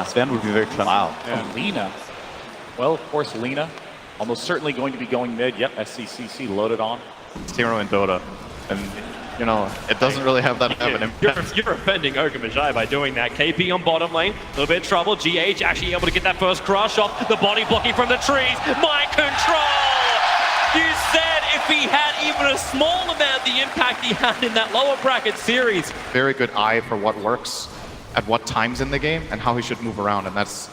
Das werden wohl very clever. Wow. And Lina. Well, of course, Lina almost certainly going to be going mid. Yep, SCCC loaded on. Zero and Dota. And, you know, it doesn't really have that have an impact. You're offending Okamajai by doing that. KP on bottom lane, a little bit of trouble. GH actually able to get that first crush off. The body blocking from the trees. Mind control! You said if he had even a small amount the impact he had in that lower bracket series. Very good eye for what works at what times in the game and how he should move around. And that's,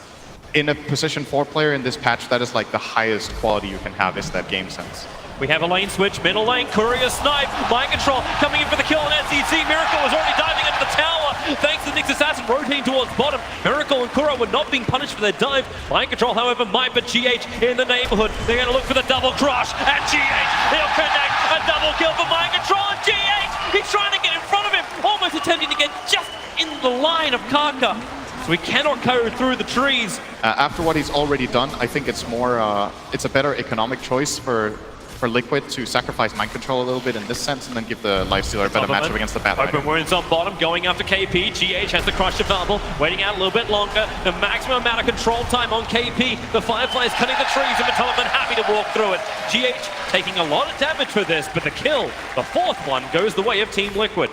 in a position 4 player in this patch, that is like the highest quality you can have, is that game sense. We have a lane switch, middle lane, Courier snipe, mind control, coming in for the kill on NCC. Miracle was already diving into the tower, thanks to Nyx Assassin rotating towards bottom. Miracle and Kuro were not being punished for their dive. Mind control, however, might, but GH in the neighborhood. They're going to look for the double crush, and GH, he'll connect, a double kill for mind control, and GH, he's trying to get in front of him, almost attempting to get just in the line of Kaka. So he cannot go through the trees. After what he's already done, I think it's more, it's a better economic choice for Liquid to sacrifice mind control a little bit in this sense and then give the Lifestealer a better matchup against the Batrider. Open wounds on bottom, going after KP. GH has the crush available, waiting out a little bit longer. The maximum amount of control time on KP. The Fireflies cutting the trees, and Mateleman happy to walk through it. GH taking a lot of damage for this, but the kill, the 4th one, goes the way of Team Liquid.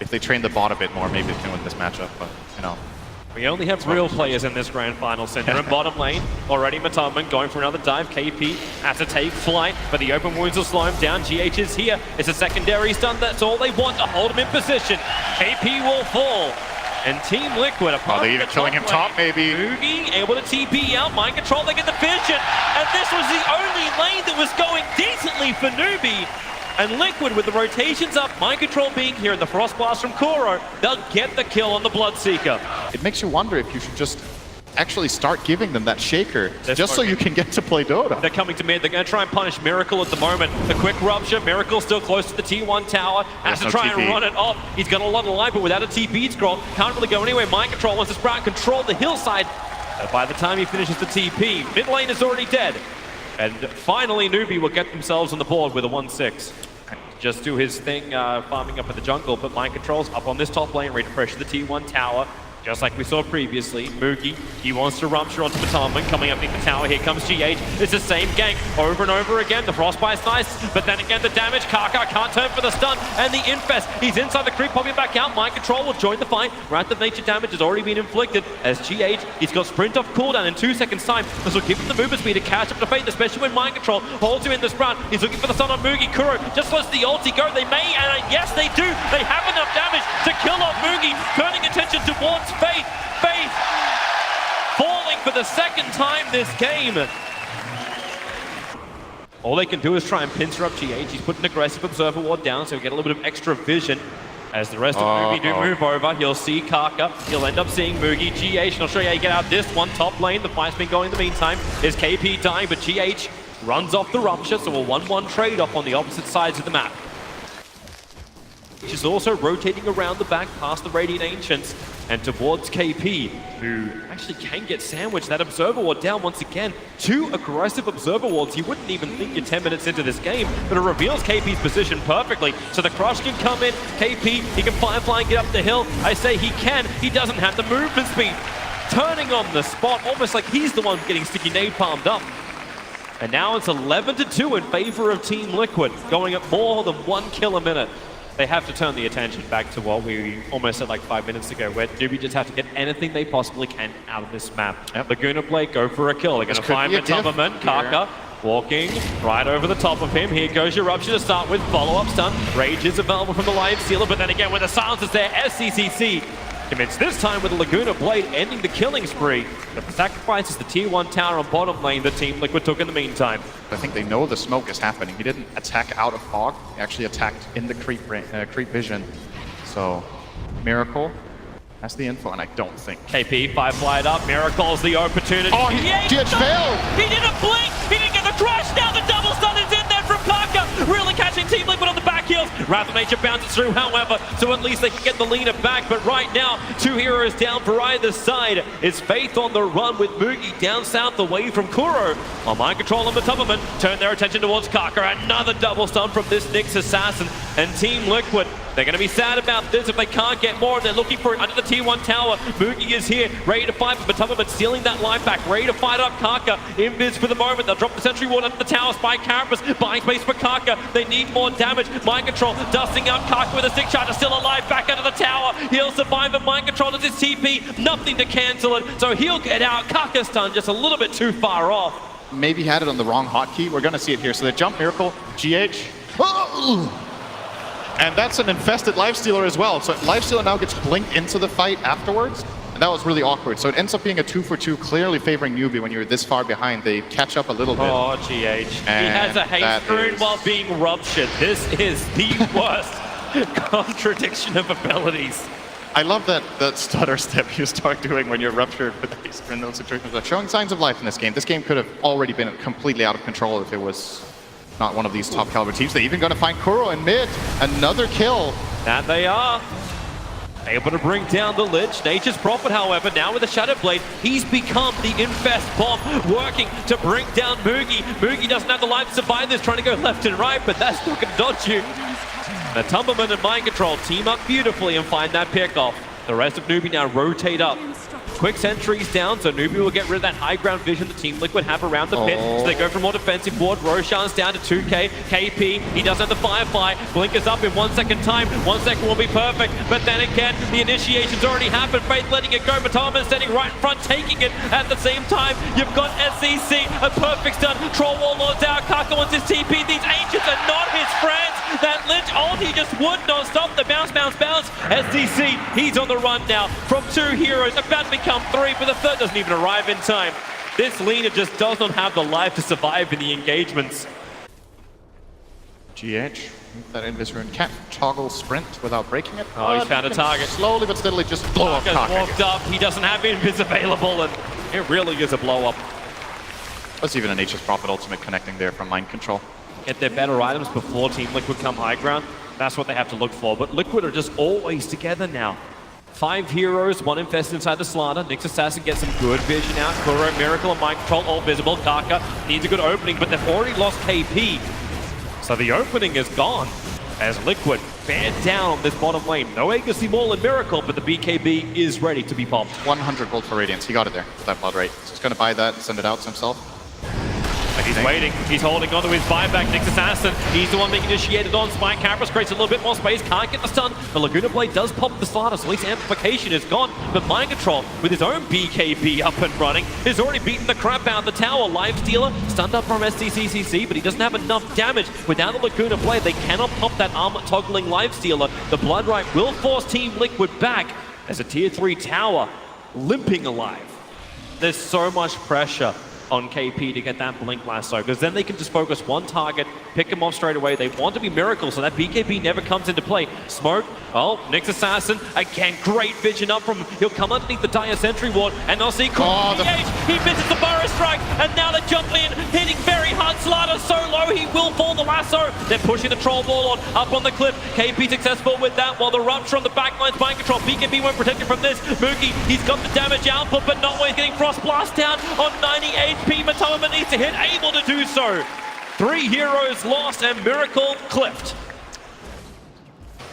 If they train the bot a bit more, maybe they can win this matchup, but, you know. We only have real players in this grand final. Center and bottom lane. Already Mateleman going for another dive. KP has to take flight, but the open wounds will slow him down. GH is here. It's a secondary stun. That's all they want to hold him in position. KP will fall. And Team Liquid, apart they even killing him top, maybe. M-God able to TP out. Mind control, they get the vision. And this was the only lane that was going decently for Newbee. And Liquid, with the rotations up, mind control being here, and the Frost Blast from Kuro, they'll get the kill on the Bloodseeker. It makes you wonder if you should just actually start giving them that shaker, That's just so you can get to play Dota. They're coming to mid. They're going to try and punish Miracle at the moment. The quick rupture. Miracle still close to the T1 tower. Has to try and run it off. He's got a lot of life, but without a TP scroll, can't really go anywhere. Mind control wants to sprout control the hillside. But by the time he finishes the TP, mid lane is already dead. And finally, Newbee will get themselves on the board with a 1-6. Just do his thing, farming up in the jungle, but mind controls up on this top lane, ready to pressure the T1 tower. Just like we saw previously, Moogie, he wants to rupture onto Mateleman, coming up in the tower. Here comes GH. It's the same gank over and over again. The Frostbite's nice, but then again the damage. Kaka can't turn for the stun, and the Infest. He's inside the creep, popping back out. Mind control will join the fight. Wrath of Nature damage has already been inflicted as GH, he's got sprint off cooldown in 2 seconds time. This will give him the movement speed to catch up to Fate, especially when mind control holds him in the sprint. He's looking for the stun on Moogie. Kuro just lets the ulti go. They may, and yes they do. They have enough damage to kill off Moogie, turning attention towards Fate. Faith falling for the 2nd time this game. All they can do is try and pincer up GH. He's put an aggressive Observer Ward down, so he'll get a little bit of extra vision. As the rest of Newbee do move over, he'll see Kaka. He'll end up seeing Moogie. GH, and I'll show you how you get out this one. Top lane, the fight's been going in the meantime. Is KP dying, but GH runs off the rupture, so a 1-1 trade-off on the opposite sides of the map. She's also rotating around the back past the Radiant Ancients and towards KP, who actually can get sandwiched. That Observer Ward down once again. 2 aggressive Observer Wards. You wouldn't even think you're 10 minutes into this game, but it reveals KP's position perfectly. So the crush can come in. KP, he can Firefly and get up the hill. I say he can. He doesn't have the movement speed. Turning on the spot, almost like he's the one getting sticky napalmed up. And now it's 11-2 in favor of Team Liquid, going at more than 1 kill a minute. They have to turn the attention back to what we almost said like 5 minutes ago, where Newbee just have to get anything they possibly can out of this map. Yep. Laguna Blade go for a kill. They're going to find Mateleman. Kaka walking right over the top of him. Here goes your Rupture to start with. Follow-up stun. Rage is available from the Lifestealer, but then again, when the silence is there, SCCC commits this time with the Laguna Blade ending the killing spree. But the sacrifice is the T1 tower on bottom lane that Team Liquid took in the meantime. I think they know the smoke is happening. He didn't attack out of fog. He actually attacked in the creep vision. So, Miracle has the info, and I don't think. KP, Firefly up. Miracle's the opportunity. Oh, GH failed! He didn't blink! He didn't get the crush! Now the double stun is in there from Kaka! Really catching Team Liquid on the back heels. Wrath of Nature bounces through, however, so at least they can get the leader back. But right now, 2 heroes down for either side. It's Faith on the run with Moogie down south away from Kuro. On mind control on the Mateleman, turn their attention towards Kaka. Another double stun from this Nyx Assassin. And Team Liquid, They're going to be sad about this if they can't get more, and they're looking for it under the T1 tower. Moogie is here, ready to fight, but Matuma stealing that life back, ready to fight up Kaka. Invis for the moment, they'll drop the sentry ward under the tower, Spike Carapace, buying space for Kaka. They need more damage. Mind Control dusting out Kaka with a 6 charger, still alive, back under the tower. He'll survive, but Mind Control does his TP, nothing to cancel it, so he'll get out. Kaka's done just a little bit too far off. Maybe had it on the wrong hotkey. We're gonna see it here. So the jump Miracle, GH. Oh! And that's an infested Lifestealer as well. So Lifestealer now gets blinked into the fight afterwards. And that was really awkward. So it ends up being a 2-for-2, clearly favoring Newbee when you're this far behind. They catch up a little bit. Oh, GH. He has a haste rune while being ruptured. This is the worst contradiction of abilities. I love that stutter step you start doing when you're ruptured with haste in those situations. Like showing signs of life in this game. This game could have already been completely out of control if it was not one of these top caliber teams. They're even going to find Kuro in mid. Another kill. That they are. Able to bring down the Lich. Nature's Prophet, however, now with the Shadow Blade, he's become the Infest Bomb, working to bring down Moogie. Moogie doesn't have the life to survive this, trying to go left and right, but that's not going to dodge you. The Tumberman and Mind Control team up beautifully and find that pick-off. The rest of Newbee now rotate up. Quick sentries down, so Newbee will get rid of that high ground vision the Team Liquid have around the pit. So they go for more defensive board. Roshan's down to 2k. KP, he doesn't have the Firefly. Blink is up in 1 second time. 1 second will be perfect. But then again, the initiation's already happened. Faith letting it go. Matoma standing right in front, taking it at the same time. You've got SCC, a perfect stun. Troll Warlord's out. Kaka wants his TP. These Ancients are not his friends. That Lich ulti just would not stop the bounce, bounce, bounce. SCC, he's on the run now from 2 heroes, about to become 3, but the third doesn't even arrive in time. This Lina just does not have the life to survive in the engagements. GH, that Invis rune can't toggle sprint without breaking it. Oh, he's found a target. Slowly but steadily just blow up Kaka's walked up, he doesn't have Invis available, and it really is a blow up. That's even a Nature's Prophet ultimate connecting there from Mind Control. Get their better items before Team Liquid come high ground. That's what they have to look for, but Liquid are just always together now. 5 heroes, 1 infested inside the Slaughter. Nyx Assassin gets some good vision out. Kuro, Miracle, and Mind Control all visible. Kaka needs a good opening, but they've already lost KP. So the opening is gone as Liquid bear down on this bottom lane. No Agassi Maul and Miracle, but the BKB is ready to be popped. 100 gold for Radiance. He got it there with that blood rate. He's going to buy that and send it out to himself. And he's waiting. He's holding onto his buyback. Nyx Assassin, he's the one being initiated on. Spike Carapace creates a little bit more space. Can't get the stun. The Laguna Blade does pop the Slaughter, so at least amplification is gone. But Mind Control, with his own BKB up and running, has already beaten the crap out of the tower. Lifestealer stunned up from SCCCC, but he doesn't have enough damage. Without the Laguna Blade, they cannot pop that armor toggling Lifestealer. The Blood Right will force Team Liquid back as a tier 3 tower limping alive. There's so much pressure on KP to get that Blink Lasso, because then they can just focus one target, pick him off straight away. They want to be Miracle, so that BKB never comes into play. Smoke, oh, Nyx Assassin, again, great vision up from him. He'll come underneath the Dire Sentry Ward, and they'll see he misses the Burrow Strike, and now they're jumping in, hitting very hard. Slaughter so low, he will fall the lasso. They're pushing the Troll Warlord up on the cliff. KP successful with that, while the Rupture on the backline's Mind Control. BKB won't protect him from this. Moogie, he's got the damage output, but not when he's getting Frost Blast down on 98. Matoma needs to hit, able to do so. 3 heroes lost and Miracle clipped.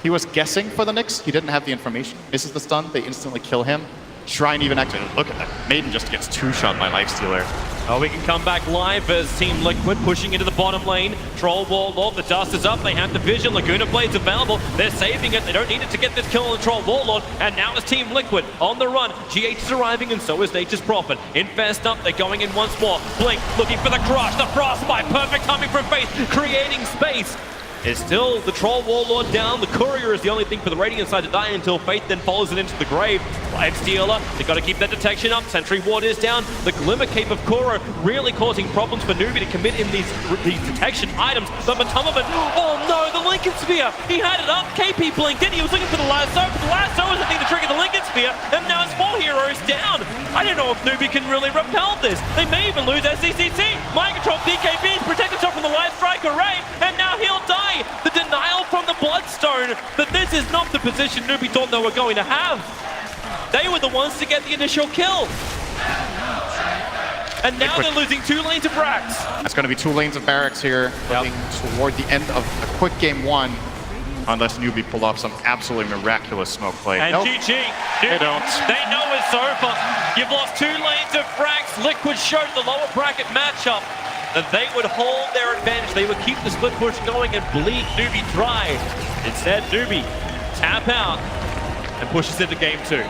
He was guessing for the Nyx. He didn't have the information. Misses the stun. They instantly kill him. Shrine even activated. Look at that. Maiden just gets 2-shot by Lifestealer. Oh, we can come back live as Team Liquid pushing into the bottom lane. Troll Warlord, the dust is up. They have the vision. Laguna Blade's available. They're saving it. They don't need it to get this kill on the Troll Warlord. And now it's Team Liquid on the run. GH is arriving and so is Nature's Prophet. Infest up. They're going in once more. Blink looking for the crush. The Frostbite. Perfect timing from Faith. Creating space. Is still the Troll Warlord down. The Courier is the only thing for the Radiant side to die until Faith then follows it into the grave. Lifestealer, they've got to keep that detection up. Sentry Ward is down. The Glimmer Cape of Kuro really causing problems for Newbee to commit in these detection items. But Matuma, oh no, the Lincoln Sphere! He had it up. KP blinked in. He was looking for the lasso, but the lasso is the thing to trigger the Lincoln Sphere. And now it's 4 heroes down. I don't know if Newbee can really repel this. They may even lose SCCC. Mind Control BKB is protect himself from the Life Strike Array, and now he'll die. The denial from the Bloodstone, but this is not the position Newbee thought they were going to have. They were the ones to get the initial kill. And now they're losing 2 lanes of Brax. That's going to be 2 lanes of barracks here, looking toward the end of a quick game 1. Unless Newbee pulled off some absolutely miraculous smoke play. And Nope. GG. They don't. They know it's over. You've lost 2 lanes of frags. Liquid showed the lower bracket matchup that they would hold their advantage. They would keep the split push going and bleed Newbee dry. Instead, Newbee tap out and pushes into game 2.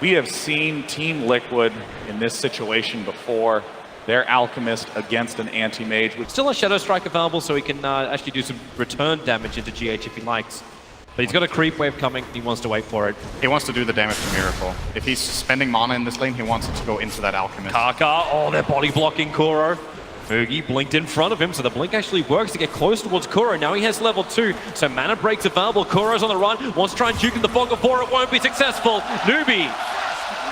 We have seen Team Liquid in this situation before. They're Alchemist against an anti-mage. Still a Shadow Strike available, so he can actually do some return damage into GH if he likes. But he's got a creep wave coming. He wants to wait for it. He wants to do the damage to Miracle. If he's spending mana in this lane, he wants it to go into that Alchemist. Kaka, oh, they're body blocking Kuro. M-God blinked in front of him, so the blink actually works to get close towards Kuro. Now he has level 2, so mana breaks available. Kuro's on the run, wants to try and juke in the fog of war. It won't be successful. Newbee,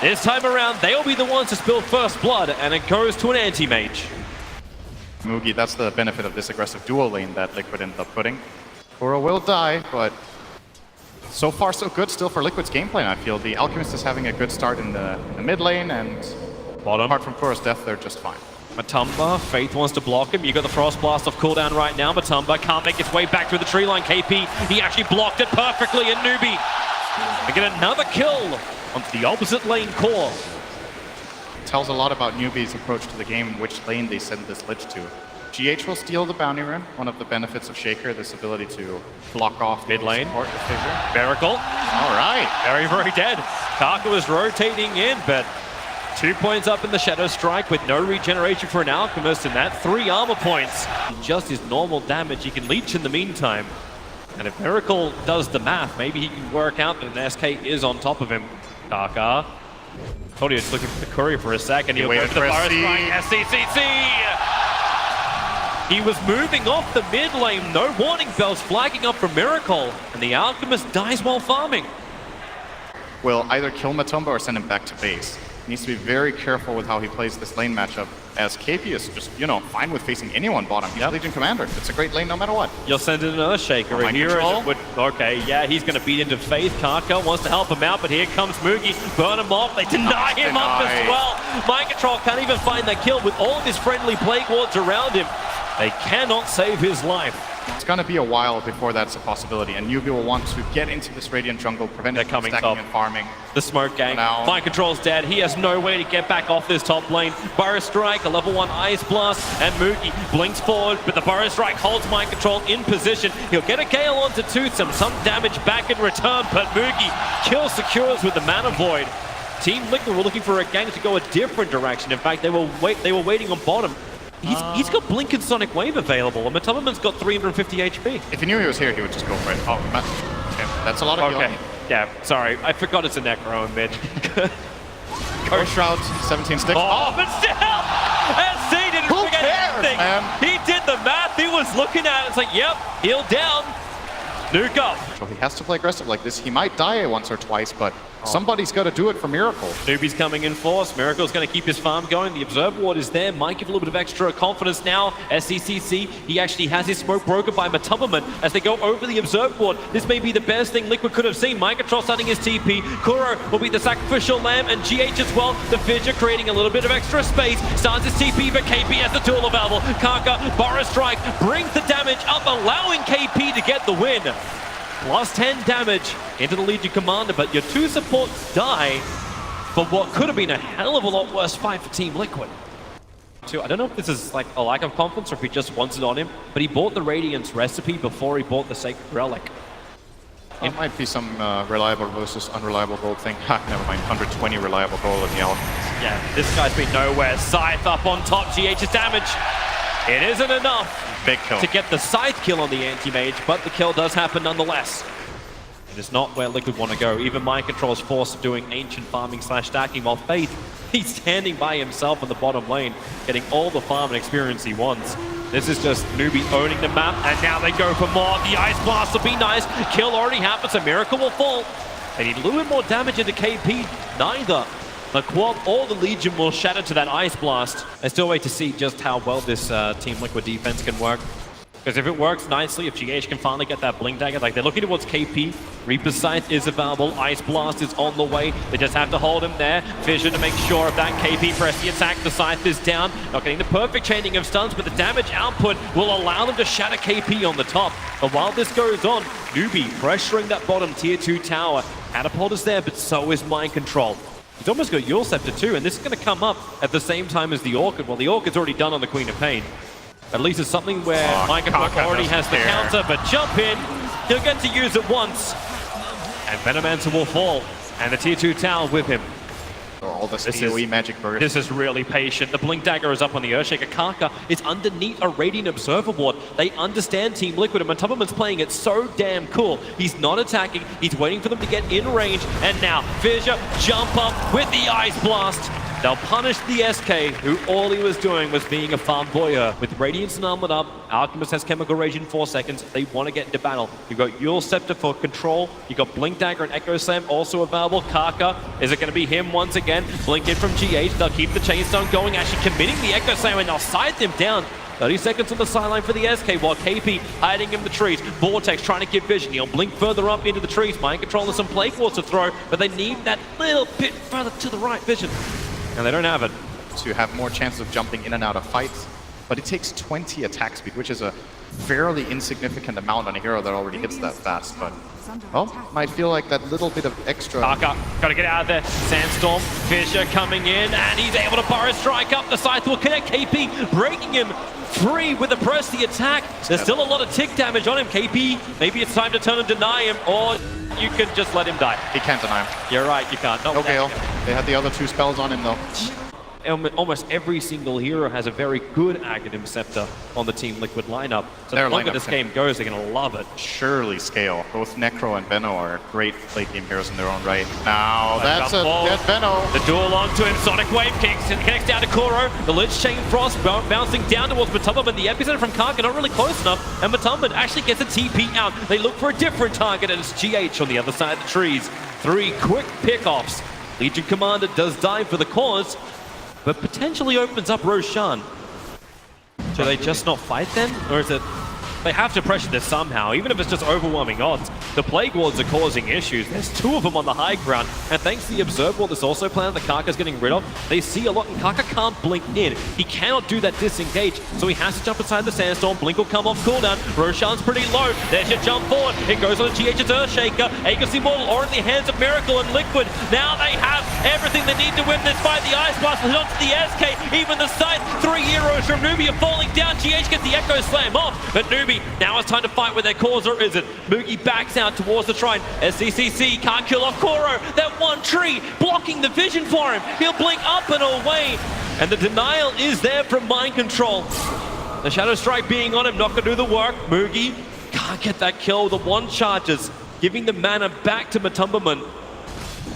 this time around, they'll be the ones to spill first blood, and it goes to an anti-mage. M-God, that's the benefit of this aggressive dual lane that Liquid ended up putting. Kuro will die, but so far so good still for Liquid's game plan, I feel. The Alchemist is having a good start in the mid lane, and Bottom. apart from Kuro's death, they're just fine. Matumba, Faith wants to block him. You got the Frost Blast off cooldown right now. Matumba can't make its way back through the tree line. KP, he actually blocked it perfectly, and Newbee, they get another kill onto the opposite lane core. It tells a lot about Newbee's approach to the game, which lane they send this Lich to. GH will steal the bounty rune, one of the benefits of Shaker, this ability to block off Mid lane. Miracle. All right, very, very dead. Kaka was rotating in, but 2 points up in the Shadow Strike with no regeneration for an Alchemist, and that 3 armor points. Just his normal damage, he can leech in the meantime. And if Miracle does the math, maybe he can work out that an SK is on top of him. Kaka. Thought he was looking for Curry for a second. He'll go to the Forest Strike. SCCC! He was moving off the mid lane. No warning bells flagging up for Miracle. And the Alchemist dies while farming. Will either kill Matumba or send him back to base. He needs to be very careful with how he plays this lane matchup, as KP is just, you know, fine with facing anyone bottom. He's Legion Commander. It's a great lane no matter what. You'll send in another Shaker in here. Okay, yeah, he's going to beat into Faith. Kaka wants to help him out, but here comes M-God. Burn him off. They deny him up as well. Mind Control can't even find that kill with all of his friendly Plague Wards around him. They cannot save his life. It's going to be a while before that's a possibility, and Newbee will want to get into this Radiant jungle, prevent it from stacking and farming. The smoke gang. Now, Mind Control's dead. He has no way to get back off this top lane. Burrow Strike, a level 1 Ice Blast, and M-God blinks forward, but the Burrow Strike holds Mind Control in position. He'll get a Gale onto Toothsome, some damage back in return, but M-God kill secures with the Mana Void. Team Liquid were looking for a gang to go a different direction. In fact, they were waiting on bottom. He's got Blink and Sonic Wave available, and Matumba's got 350 HP. if he knew he was here, he would just go for it. Oh, okay. That's a lot of healing. Yeah, sorry. I forgot it's a Necro in mid. Ghost Shroud, 17 sticks. Oh, but still! SC didn't Who forget cares, anything. man? He did the math. He was looking at it. It's like, yep, heal down. Nuke up. So he has to play aggressive like this. He might die once or twice, but somebody's got to do it for Miracle. Newbee's coming in force. Miracle's going to keep his farm going. The Observe Ward is there. Might give a little bit of extra confidence now. SCCC, he actually has his smoke broken by Matumba as they go over the Observe Ward. This may be the best thing Liquid could have seen. Mind Control starting his TP. Kuro will be the sacrificial lamb, and GH as well. The Fissure creating a little bit of extra space. Starts his TP, but KP has the tool available. Kaka, Burrow Strike brings the damage up, allowing KP to get the win. Plus 10 damage into the Legion Commander, but your 2 supports die for what could have been a hell of a lot worse fight for Team Liquid. I don't know if this is like a lack of confidence or if he just wants it on him, but he bought the Radiance recipe before he bought the Sacred Relic. It might be some reliable versus unreliable gold thing. Ha, never mind. 120 reliable gold in the Alchemist. Yeah, this guy's been nowhere. Scythe up on top, GH's damage. It isn't enough. Big kill. To get the Scythe kill on the anti-mage, but the kill does happen nonetheless. It is not where Liquid want to go. Even Mind Control's forced of doing ancient farming / stacking, while Faith, he's standing by himself in the bottom lane, getting all the farm and experience he wants. This is just Newbee owning the map, and now they go for more. The Ice Blast will be nice. Kill already happens, a Miracle will fall. They need a little bit more damage into KP. Neither the Quad or the Legion will shatter to that Ice Blast. I still wait to see just how well this Team Liquid defense can work. Because if it works nicely, if GH can finally get that Blink Dagger, like they're looking towards KP, Reaper's Scythe is available, Ice Blast is on the way, they just have to hold him there. Fisher to make sure of that, KP press the attack, the Scythe is down, not getting the perfect chaining of stuns, but the damage output will allow them to shatter KP on the top. But while this goes on, Newbee pressuring that bottom tier 2 tower. Catapult is there, but so is Mind Control. He's almost got Yule Scepter too, and this is going to come up at the same time as the Orchid. Well, the Orchid's already done on the Queen of Pain. At least it's something where Mind Control already has the counter, but jump in, he'll get to use it once. And Venomancer will fall, and the tier 2 tower with him. All the AoE magic burst. This is really patient. The Blink Dagger is up on the Earthshaker. Kaka is underneath a Radiant Observer Ward. They understand Team Liquid, and Matubberman's playing it so damn cool. He's not attacking. He's waiting for them to get in range. And now, Fissure jump up with the Ice Blast. They'll punish the SK, who all he was doing was being a farm voyeur. With Radiance and Armored up, Alchemist has Chemical Rage in 4 seconds. They want to get into battle. You've got Yule Scepter for control. You've got Blink Dagger and Echo Slam also available. Kaka, is it going to be him once again? Blink in from GH. They'll keep the Chain Stone going, actually committing the Echo Slam, and they'll scythe him down. 30 seconds on the sideline for the SK, while KP hiding in the trees. Vortex trying to get vision. He'll blink further up into the trees. Mind Control and some Plague Walls to throw, but they need that little bit further to the right vision. And they don't have it. To have more chances of jumping in and out of fights. But it takes 20 attack speed, which is a fairly insignificant amount on a hero that already hits that fast. But, well, might feel like that little bit of extra. Kaka, gotta get out of there. Sandstorm, Fissure coming in, and he's able to Burrow Strike up. The Scythe will connect KP, breaking him free with the press the attack. There's still a lot of tick damage on him. KP, maybe it's time to turn and deny him, or you can just let him die. He can't deny him. You're right, you can't. No Gale. They had the other 2 spells on him, though. Almost every single hero has a very good Aghanim Scepter on the Team Liquid lineup. So the longer this game goes, they're going to love it. Surely scale. Both Necro and Benno are great late game heroes in their own right. Now, that's a dead Benno. The duel onto him. Sonic Wave kicks and connects down to Kuro. The Lich Chain Frost bouncing down towards Matubberman. The epicenter from Kaka not really close enough. And Matubberman actually gets a TP out. They look for a different target, and it's GH on the other side of the trees. 3 quick pickoffs. Legion Commander does die for the cause, but potentially opens up Roshan. So they just not fight then? Or is it... They have to pressure this somehow, even if it's just overwhelming odds. The Plague Wards are causing issues. There's 2 of them on the high ground, and thanks to the Observe Ward that's also planned that Kaka's getting rid of, they see a lot, and Kaka can't blink in. He cannot do that disengage, so he has to jump inside the Sandstorm. Blink will come off cooldown. Roshan's pretty low. There's your jump forward. It goes on to GH's Earthshaker. Aegis Immortal are in the hands of Miracle and Liquid. Now they have everything they need to win this fight. The Ice Blast will hit onto the SK. Even the Scythe. 3 heroes from Newbee are falling down. GH gets the Echo Slam off, but Newbee, now it's time to fight with their cause, or is it? Moogie backs out towards the shrine. SCCC can't kill off Kuro. That one tree blocking the vision for him. He'll blink up and away. And the denial is there from Mind Control. The Shadow Strike being on him, not going to do the work. Moogie can't get that kill. The 1 charges, giving the mana back to Matubberman.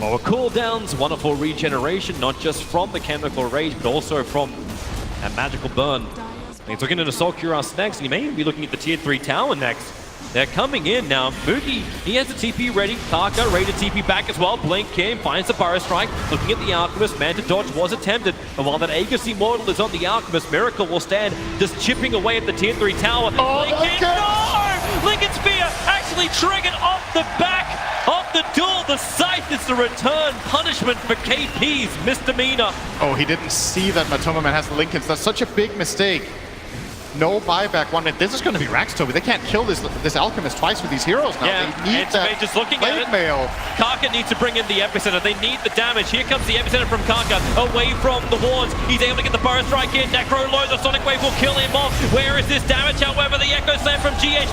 Lower cooldowns, wonderful regeneration, not just from the Chemical Rage, but also from that magical burn. He's looking at Assault Cuirass next, and he may even be looking at the tier 3 tower next. They're coming in now. Moogie, he has the TP ready. Kaka ready to TP back as well. Blink in, finds the Burrow Strike. Looking at the Alchemist, man to dodge was attempted. And while that Aegis Immortal is on the Alchemist, Miracle will stand just chipping away at the tier 3 tower. Blink in, no! Lincoln Spear actually triggered off the back of the duel. The Scythe is the return punishment for KP's misdemeanor. Oh, he didn't see that Matubberman has the Lincolns. That's such a big mistake. No buyback one. This is going to be Raxtober. They can't kill this Alchemist twice with these heroes now. Yeah, they need that just looking at it. Mail. Kaka needs to bring in the epicenter. They need the damage. Here comes the epicenter from Kaka, away from the wards. He's able to get the Burrow Strike in. Necro low, the Sonic Wave will kill him off. Where is this damage? However, the Echo Slam from GH.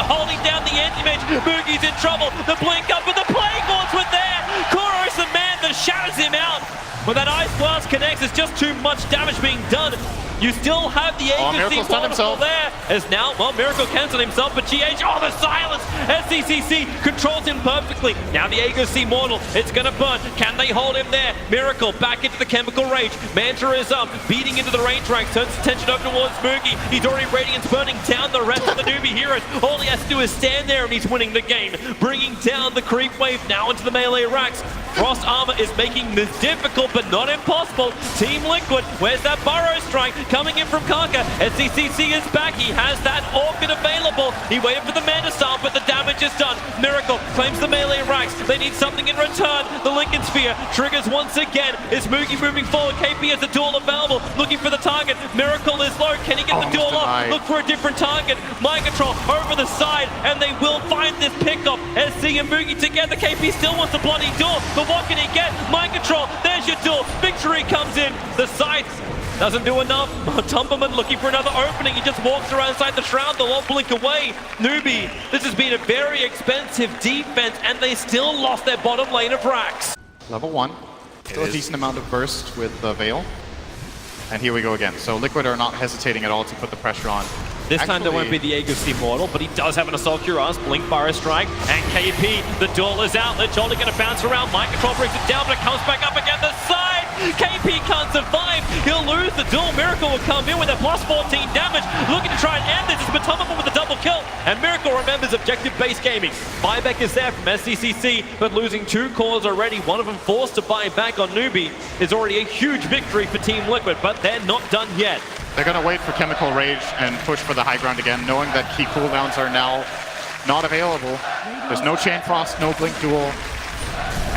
Holding down the anti-mage. Moogie's in trouble. The blink up, but the Plague Wards were there. Kuro's the man that shatters him out. When that Ice Blast connects, it's just too much damage being done. You still have the Aegis Immortal there. As now, well, Miracle cancelled himself, but GH, oh, the silence! SCCC controls him perfectly. Now the Aegis Immortal, it's gonna burn. Can they hold him there? Miracle back into the Chemical Rage. Mantra is up, beating into the range rank, turns attention over towards Moogie. He's already Radiance burning down the rest of the Newbee heroes. All he has to do is stand there and he's winning the game. Bringing down the creep wave now into the melee racks. Frost Armor is making this difficult, but not impossible. Team Liquid, where's that Burrow Strike? coming in from Kaka. SCCC is back. He has that Orchid available. He waited for the mana style, but the damage is done. Miracle claims the melee racks. They need something in return. The Lincoln Sphere triggers once again. Is Moogie moving forward? KP has the duel available, looking for the target. Miracle is low. Can he get the duel up? Look for a different target. Mind Control over the side, and they will find this pickup. SC and Moogie together. KP still wants the bloody duel, but what can he get? Mind Control. There's your duel. Victory comes in. The Scythe doesn't do enough. Tumberman looking for another opening. He just walks around inside the shroud. They'll all blink away. Newbee, this has been a very expensive defense, and they still lost their bottom lane of racks. Level 1. Still a decent amount of burst with the Veil. And here we go again. So Liquid are not hesitating at all to put the pressure on. This time there won't be the Aegis Immortal, but he does have an Assault Cuirass, Blink Fire Strike, and KP, the duel is out. They're only going to bounce around. Mind Control brings it down, but it comes back up again. The side! KP can't survive. He'll lose the duel. Miracle will come in with a plus 14 damage, looking to try and end this. It's Matumbaman with a double kill, and Miracle remembers objective-based gaming. Buyback is there from SCCC, but losing 2 cores already, one of them forced to buy back on Newbee, is already a huge victory for Team Liquid, but they're not done yet. They're going to wait for Chemical Rage and push for the high ground again, knowing that key cooldowns are now not available. There's no Chain Frost, no Blink Duel.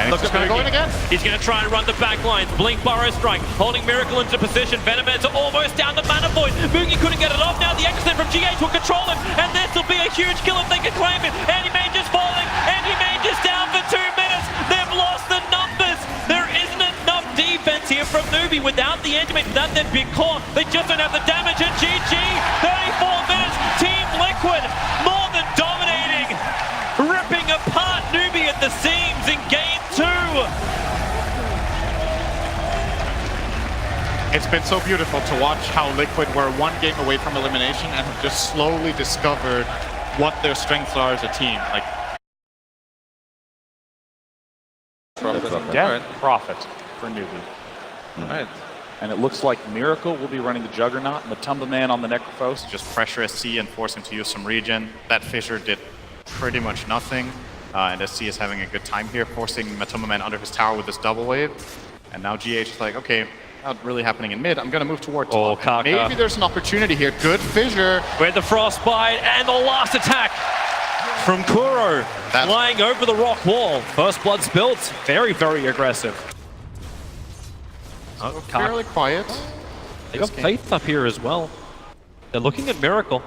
And it's just going to go in again. He's going to try and run the back lines. Blink Burrow Strike, holding Miracle into position. Venomancer almost down the Mana Void. Moogie couldn't get it off. Now the X-Slam from GH will control him, and this will be a huge kill if they can claim it. Anti-Mage is falling. Anti-Mage is down for 2 minutes. They've lost the numbers. There isn't enough defense here from Newbee without the Anti-Mage, without their big core. They just don't have the damage. And GG, 34 minutes. Team Liquid more than dominating, ripping apart Newbee at the seams in game 2. It's been so beautiful to watch how Liquid were 1 game away from elimination and have just slowly discovered what their strengths are as a team. Like, Death Profit for Newbee. right. And it looks like Miracle will be running the Juggernaut. Matumbaman on the Necrophos. Just pressure SC and force him to use some regen. That Fissure did pretty much nothing. And SC is having a good time here, forcing Matumbaman under his tower with this double wave. And now GH is like, okay, not really happening in mid. I'm going to move toward top. Kaka. Maybe there's an opportunity here. Good Fissure. With the Frostbite and the last attack from Kuro, flying over the rock wall. First Blood built. Very, very aggressive. Fairly quiet. They got Faith up here as well. They're looking at Miracle.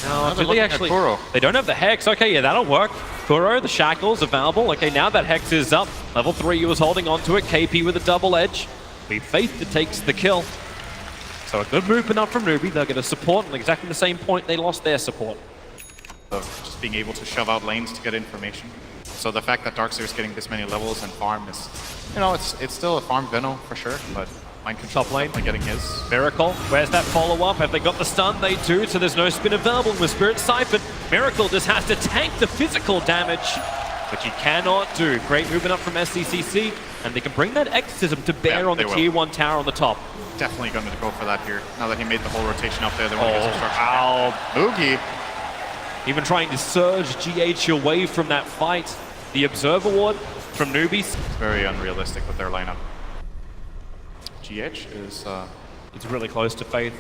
No, do they actually? They don't have the Hex. Okay, yeah, that'll work. Kuro, the Shackles available. Okay, now that Hex is up. Level 3, he was holding onto it. KP with a double edge. Be Faith that takes the kill. So a good movement up from Newbee. They're going to support at exactly the same point they lost their support. Of just being able to shove out lanes to get information. So the fact that Darkseer is getting this many levels and farm is, you know, it's still a farm Veno for sure, but Mind Control top lane getting his. Miracle, where's that follow-up? Have they got the stun? They do, so there's no spin available with Spirit Siphon. Miracle just has to tank the physical damage, which he cannot do. Great movement up from SCCC, and they can bring that Exorcism to bear on the Tier 1 tower on the top. Definitely going to go for that here. Now that he made the whole rotation up there, they want to get some structure. Moogie. Even trying to surge GH away from that fight. The Observer Ward from Newbee. It's very unrealistic with their lineup. GH is... He's really close to Faith.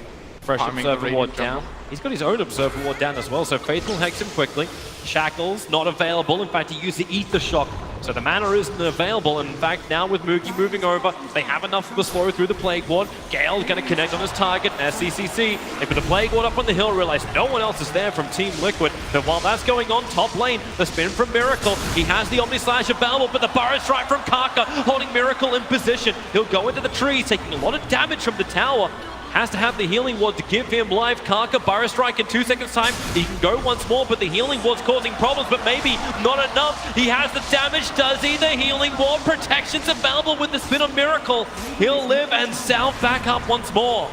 Fresh Observer Ward down. He's got his own Observer Ward down as well, so Faith will hex him quickly. Shackles not available. In fact, he used the Ether Shock, so the mana isn't available. And in fact, now with Moogie moving over, they have enough of a slow through the Plague Ward. Gale's going to connect on his target. SCCC, they put the Plague Ward up on the hill, realize no one else is there from Team Liquid. But while that's going on, top lane, the spin from Miracle. He has the Omni Slash available, but the Burrow Strike from Kaka, holding Miracle in position. He'll go into the trees, taking a lot of damage from the tower. Has to have the Healing Ward to give him life. Kaka, Burrow Strike in 2 seconds time. He can go once more, but the Healing Ward's causing problems, but maybe not enough. He has the damage, does he? The Healing Ward protection's available with the spin on Miracle. He'll live and salve back up once more.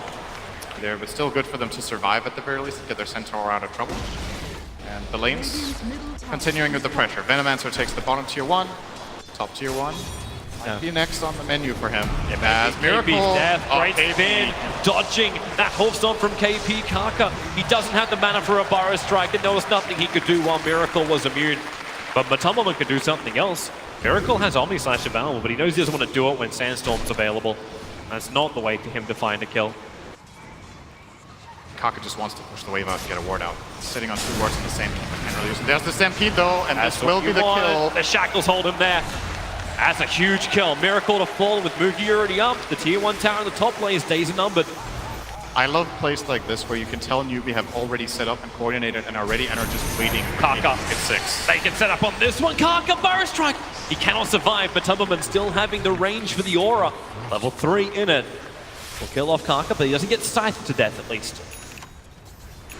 There, but still good for them to survive at the very least, get their Centaur out of trouble. And the lanes continuing with the pressure. Venomancer takes the bottom Tier 1, top Tier 1. Might be next on the menu for him. As Miracle. KP's death, great spin, dodging that Holstone from KP. Kaka, he doesn't have the mana for a Burrow Strike, and there was nothing he could do while Miracle was immune. But Matumbaman could do something else. Miracle has Omni Slash available, but he knows he doesn't want to do it when Sandstorm's available. That's not the way for him to find a kill. Kaka just wants to push the wave out and get a ward out. Sitting on 2 wards in the same team. Can't really use it. There's the Stampede though, and this will be the kill. The shackles hold him there. That's a huge kill. Miracle to fall with Moogie already up. The tier 1 tower in the top lane is days numbered. I love plays like this where you can tell Newbee have already set up and coordinated and are ready and are just waiting. Kaka. It's 6. They can set up on this one. Kaka, Burst Strike. He cannot survive, but Tumberman still having the range for the aura. Level 3 in it. Will kill off Kaka, but he doesn't get scythed to death at least.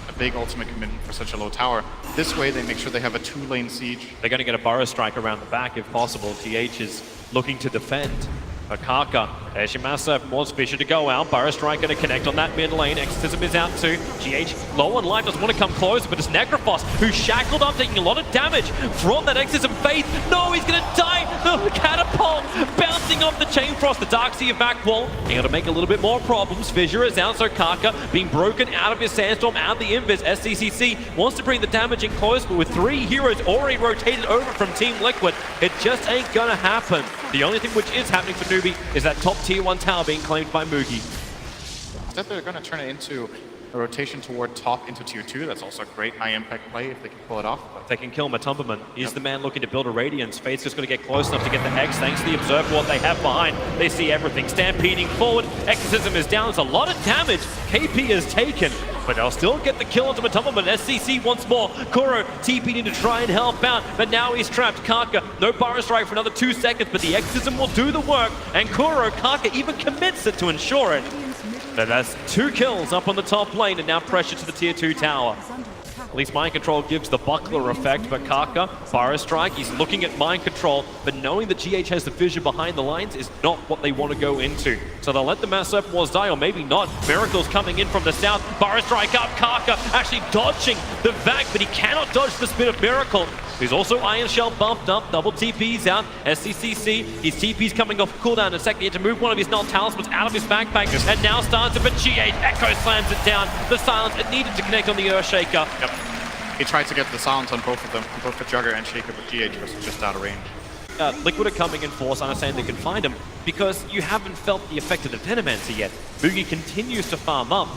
A big ultimate commitment for such a low tower. This way they make sure they have a 2-lane siege. They're going to get a Burrow Strike around the back if possible. GH is looking to defend. But Kaka, there's your Massive, more Fisher to go out. Burrow Strike going to connect on that mid lane. Exorcism is out too. GH low on life, doesn't want to come closer, but it's Necrophos who's shackled up, taking a lot of damage from that Exorcism Faith. No, he's going to die. The catapult bouncing off the Chain Frost. The Dark Sea of back wall, able to make a little bit more problems. Fissure is out, so Kaka being broken out of his Sandstorm, out of the Invis. SCCC wants to bring the damage in close, but with 3 heroes already rotated over from Team Liquid, it just ain't gonna happen. The only thing which is happening for Newbee is that top tier 1 tower being claimed by Moogie. Instead they're going to turn it into a rotation toward top into tier 2. That's also a great high impact play if they can pull it off. They can kill Matumberman. He's the man looking to build a Radiance. Fate's just going to get close enough to get the Hex thanks to the Observer what they have behind. They see everything. Stampeding forward. Exorcism is down. It's a lot of damage KP is taken, but they'll still get the kill onto Matumberman. SCC once more. Kuro TP'd in to try and help out, but now he's trapped. Kaka, no Burrow Strike for another 2 seconds, but the Exorcism will do the work, and Kuro, Kaka even commits it to ensure it. So that's 2 kills up on the top lane, and now pressure to the tier 2 tower. At least Mind Control gives the buckler effect, but Kaka, Burrow Strike, he's looking at Mind Control, but knowing that GH has the vision behind the lines is not what they want to go into. So they'll let the Mass Serpent Wars die, or maybe not. Miracle's coming in from the south. Burrow Strike up, Kaka actually dodging the vac, but he cannot dodge the spin of Miracle, who's also Iron Shell bumped up. Double TP's out. SCCC, his TP's coming off cooldown in a second. He had to move one of his null talismans out of his backpack, and now starts it, but GH Echo slams it down. The silence, it needed to connect on the Earthshaker. Yep. He tried to get the silence on both of them, both the Jugger and Shaker, but GH was just out of range. Liquid are coming in force, understanding they can find him, because you haven't felt the effect of the Venomancer yet. Moogie continues to farm up,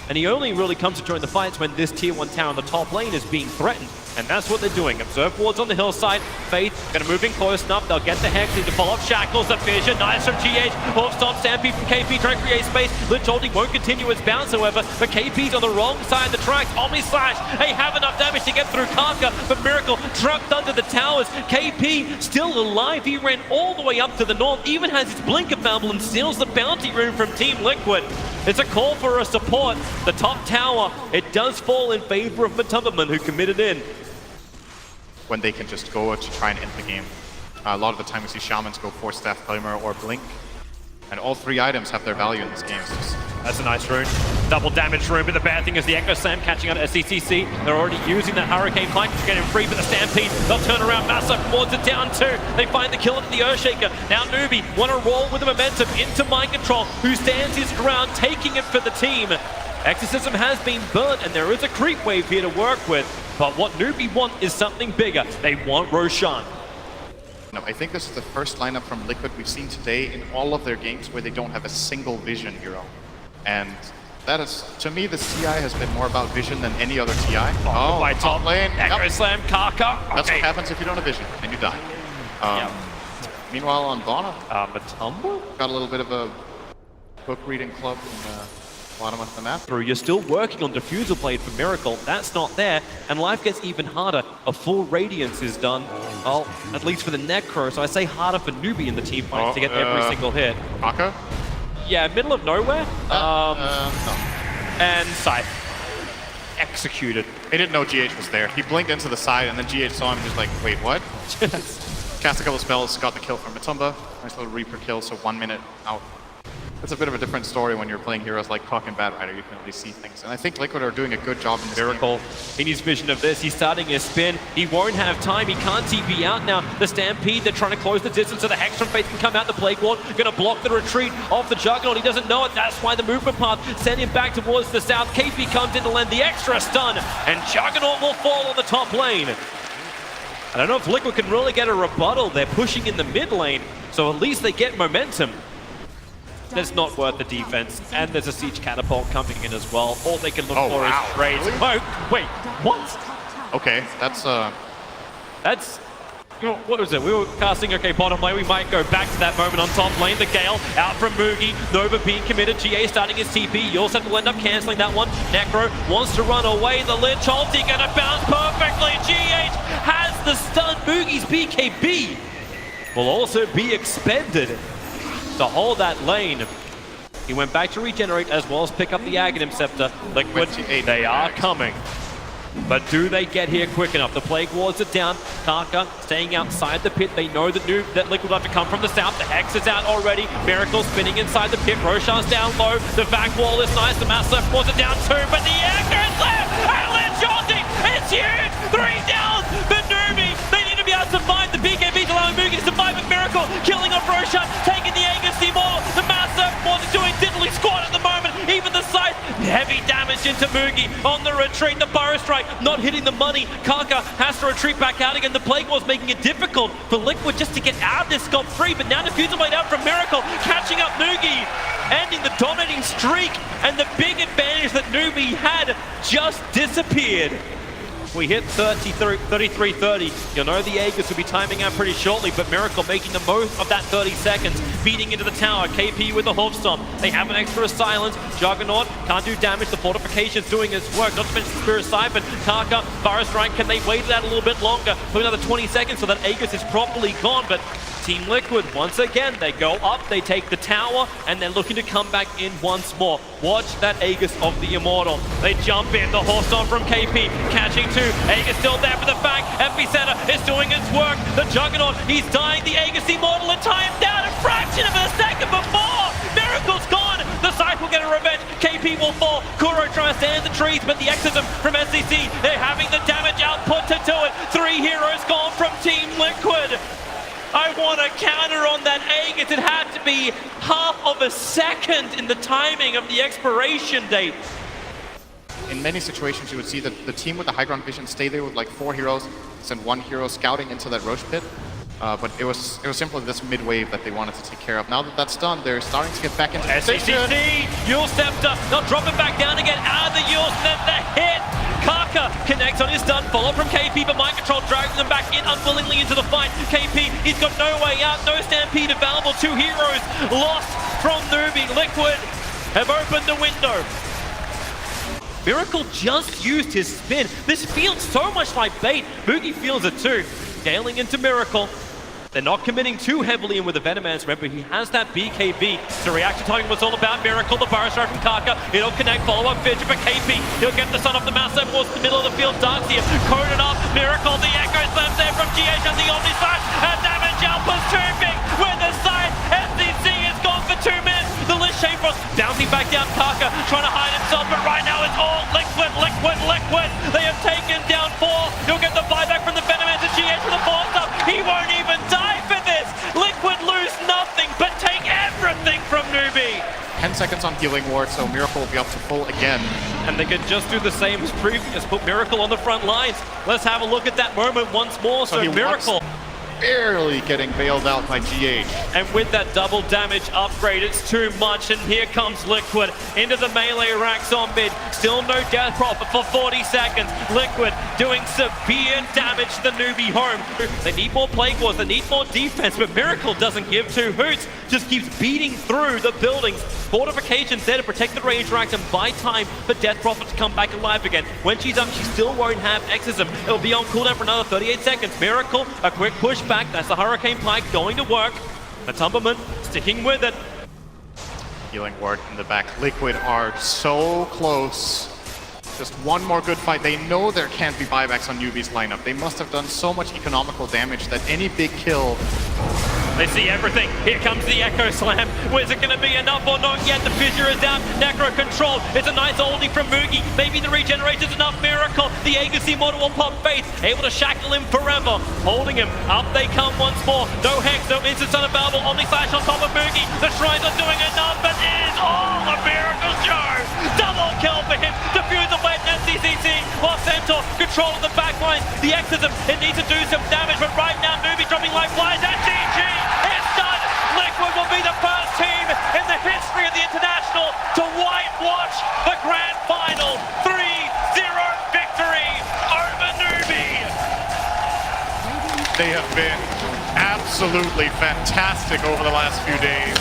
and he only really comes to join the fights when this tier 1 tower on the top lane is being threatened. And that's what they're doing. Observe wards on the hillside. Faith gonna move in close enough. They'll get the Hex. Need to follow up Shackles. The Fissure. Nice from GH. Hoof stomp. Stampede from KP. Trying to create space. Lich holding won't continue its bounce, however. But KP's on the wrong side of the tracks. Omni Slash. They have enough damage to get through Kaka. But Miracle trucked under the towers. KP still alive. He ran all the way up to the north. Even has his Blinker Bubble and steals the bounty room from Team Liquid. It's a call for a support. The top tower, it does fall in favor of Matumberman, who committed in. When they can just go to try and end the game. A lot of the time we see Shamans go for Staff Claimer or Blink, and all 3 items have their value in this game. So that's a nice rune. Double damage rune, but the bad thing is the Echo Slam catching on SCCC. They're already using that Hurricane Flank to get him free for the Stampede. They'll turn around, Massive wards it down too. They find the kill into the Earthshaker. Now Newbee want to roll with the momentum into Mind Control, who stands his ground, taking it for the team. Exorcism has been burnt, and there is a creep wave here to work with. But what Newbee want is something bigger. They want Roshan. No, I think this is the first lineup from Liquid we've seen today in all of their games where they don't have a single vision hero. And that is, to me, the TI has been more about vision than any other TI. Oh, by top lane. Echo Slam, Kaka. That's what happens if you don't have vision, and you die. Meanwhile, on Vana, Matumba? got a little bit of a book reading club in the bottom of the map. You're still working on Diffusal Blade for Miracle. That's not there, and life gets even harder. A full Radiance is done, well, at least for the Necro, so I say harder for Newbee in the team fights to get every single hit. Kaka? Yeah, middle of nowhere. No. And Scythe. Executed. He didn't know GH was there. He blinked into the side, and then GH saw him and just like, wait, what? Cast a couple spells, got the kill from Matumba. Nice little Reaper kill, so 1 minute out. It's a bit of a different story when you're playing heroes like Puck and Bad Rider. You can at least see things. And I think Liquid are doing a good job in this Miracle in his vision of this. He's starting his spin. He won't have time. He can't TP out now. The Stampede, they're trying to close the distance so the Hex from Faith can come out. The Plague Ward going to block the retreat of the Juggernaut. He doesn't know it. That's why the movement path sent him back towards the south. KP comes in to lend the extra stun, and Juggernaut will fall on the top lane. I don't know if Liquid can really get a rebuttal. They're pushing in the mid lane, so at least they get momentum. That's not worth the defense. And there's a siege catapult coming in as well. All they can look Oh, for wow. is straight Really? smoke. Wait, what? Okay, that's That's... What was it? We were casting, okay, bottom lane. We might go back to that moment on top lane. The Gale out from Moogie. Nova being committed. GA starting his TP. Yourself will end up cancelling that one. Necro wants to run away. The Lich ulti gonna bounce perfectly. GH has the stun. Moogie's BKB will also be expended to hold that lane. He went back to regenerate as well as pick up the Aghanim Scepter. Liquid, 28 they are max. coming. But do they get here quick enough? The Plague Wards are down. Karka staying outside the pit. They know that Liquid will have to come from the south. The Hex is out already. Miracle spinning inside the pit. Roshan's down low. The back wall is nice. The Mass Left Wards are down too. But the Echo is left. And Lich ulti. It's huge. 3 down. But Newbee, they need to be able to survive. The BKB allowing Moogie to survive with Miracle. Killing off Roshan. Taking the Agency Mall. The Mass Left Wards are doing diddly squat at the moment. Even the scythe. Heavy damage into Moogie. On the retreat. The Burrow Strike not hitting the money. Karka has to retreat back out again. The Plague War's making it difficult for Liquid just to get out of this scot-free. But now Diffuser blade out from Miracle, catching up Moogie, ending the dominating streak. And the big advantage that Newbee had just disappeared. We hit 33-30. You'll know the Aegis will be timing out pretty shortly, but Miracle making the most of that 30 seconds, feeding into the tower. KP with the Hoof Stomp. They have an extra silence. Juggernaut can't do damage. The fortification's doing its work. Not to mention Spirit Siphon. Karka, Burrow Strike, can they wait it out a little bit longer for another 20 seconds so that Aegis is properly gone? But Team Liquid, once again, they go up, they take the tower, and they're looking to come back in once more. Watch that Aegis of the Immortal. They jump in, the Horse on from KP, catching two. Aegis still there for the back. Epicenter is doing its work. The Juggernaut, he's dying. The Aegis Immortal are timed down a fraction of a second before. Miracle's gone. The Scythe will get a revenge. KP will fall. Kuro trying to stand in the trees, but the Exorcism from SCC, they're having the damage output to do it. 3 heroes gone from Team Liquid. I want a counter on that Aegis. It had to be half of a second in the timing of the expiration date. in many situations you would see that the team with the high ground vision stay there with like 4 heroes, send 1 hero scouting into that Roche pit. But it was simply this mid wave that they wanted to take care of. Now that that's done, they're starting to get back into position. SCC, Yule Scepter, not dropping back down again, out of the Yule Scepter hit. Karka connects on his stun, follow from KP, but Mind Control dragging them back in unwillingly into the fight. KP, he's got no way out, no Stampede available. 2 heroes lost from Newbee. Liquid have opened the window. Miracle just used his spin. This feels so much like bait. Boogie feels it too. Scaling into Miracle. They're not committing too heavily in with the Venomance. Remember, he has that BKB to react to telling what's all about. Miracle, the Burrow Strike from Karka. It'll connect, follow up Fidget for KP. He'll get the sun off the mouse left towards the middle of the field. Darkseer coded up. Miracle, the Echo's left there from GH and the Omni Side. And damage output's too big with the side. SDC is gone for 2 minutes. The Lich Shamefrost bouncing back down. Karka trying to hide himself, but right now it's all Liquid. They have taken down 4. He'll get the buyback from the Venomance and GH with the 4-stop. He won't even die for this. Liquid lose nothing, but take everything from Newbee. 10 seconds on healing ward, so Miracle will be up to full again. And they can just do the same as previous, put Miracle on the front lines. Let's have a look at that moment once more. So Miracle barely getting bailed out by GH. And with that double damage upgrade, it's too much. And here comes Liquid into the melee racks on mid. Still no death profit for 40 seconds. Liquid doing severe damage to the Newbee home. They need more Plague Wars, they need more defense, but Miracle doesn't give 2 hoots. Just keeps beating through the buildings. Fortifications there to protect the range racks and buy time for Death Prophet to come back alive again. When she's up, she still won't have Exorcism. It'll be on cooldown for another 38 seconds. Miracle, a quick push back. That's the Hurricane Pike going to work. The Tumberman sticking with it. Healing ward in the back. Liquid are so close. Just one more good fight. They know there can't be buybacks on Newbee's lineup. They must have done so much economical damage that any big kill... They see everything. Here comes the Echo Slam. Is it going to be enough or not yet? The Fissure is down. Necro controlled. It's a nice oldie from Moogie. Maybe the regeneration's enough. Miracle. The Aegis Immortal will pop face. Able to shackle him forever. Holding him. Up they come once more. No Hex, no instant sun available. Omni Slash on top of Moogie. The Shrines are doing enough, but it is all a Miracle show. Double kill for him. Diffuse the blade and CCC. While Centaur control of the backline. The Exorcism, it needs to do some damage, but right now Newbee dropping like flies. And GG. It's done! Liquid will be the first team in the history They have been absolutely fantastic over the last few days.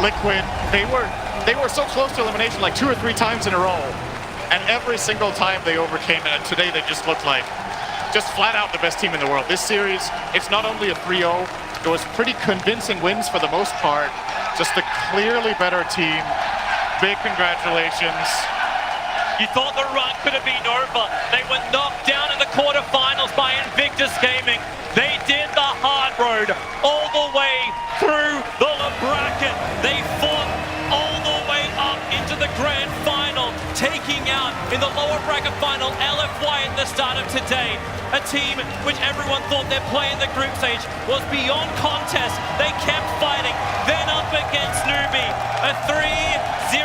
Liquid, they were so close to elimination like 2 or 3 times in a row. And every single time they overcame it, and today they just looked like just flat out the best team in the world. This series, it's not only a 3-0, it was pretty convincing wins for the most part. Just a clearly better team. Big congratulations. You thought the run could have been over. They were knocked down in the quarterfinals by Invictus Gaming. They did the hard road all the way through the bracket. They fought all the way up into the grand final, taking out in the lower bracket final LFY at the start of today. A team which everyone thought their play in the group stage was beyond contest. They kept fighting. Then up against Newbee, a 3-0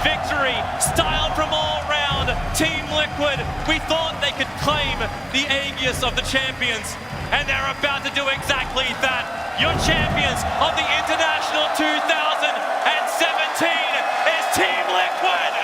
victory, styled from all round. Team Liquid, we thought they could claim the Aegis of the champions, and they're about to do exactly that. Your champions of the International 2017 is Team Liquid!